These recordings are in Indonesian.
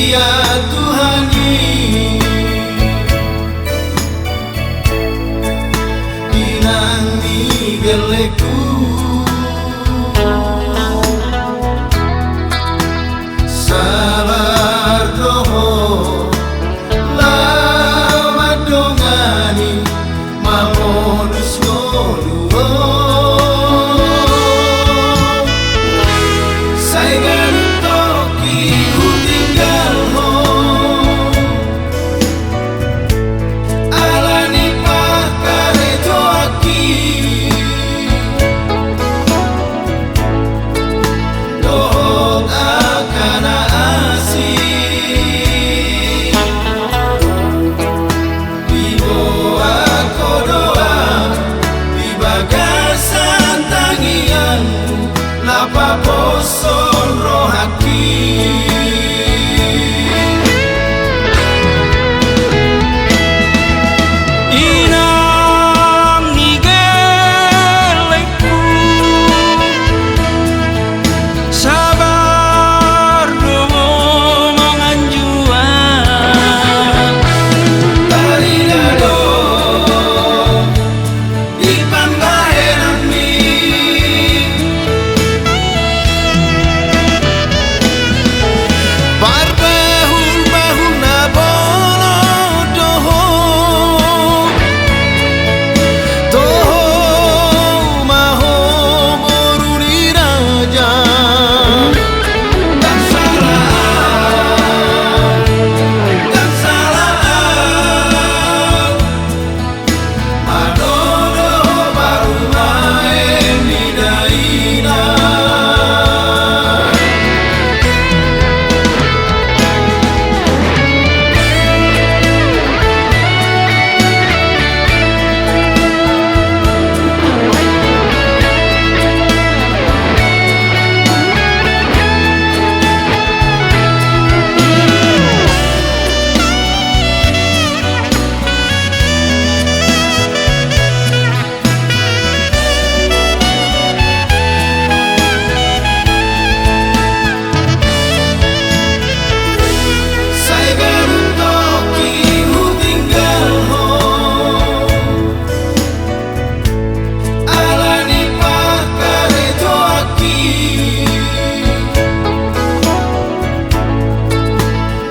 ya Tuhani inangi geleku sabar doho lama dongani mamonus ngoduo saingan toki ku tinggal ho alani pakare toaki dohot akana asi ibo aku doa di bagasan tangian lapa boson rohaki inang nigeleku sabar domo manganjuan tarinado di pambaheran mi barbahul-bahul na bolo doho doho maho moruni raja dan salah adodo baru main di daina saya baru toki ku tinggal ho alani pakare toaki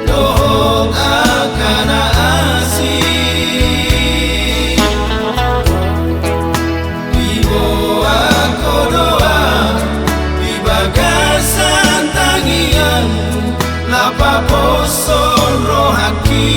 dohot akana asi ibo aku doa di bagasan tangian lapa boson rohaki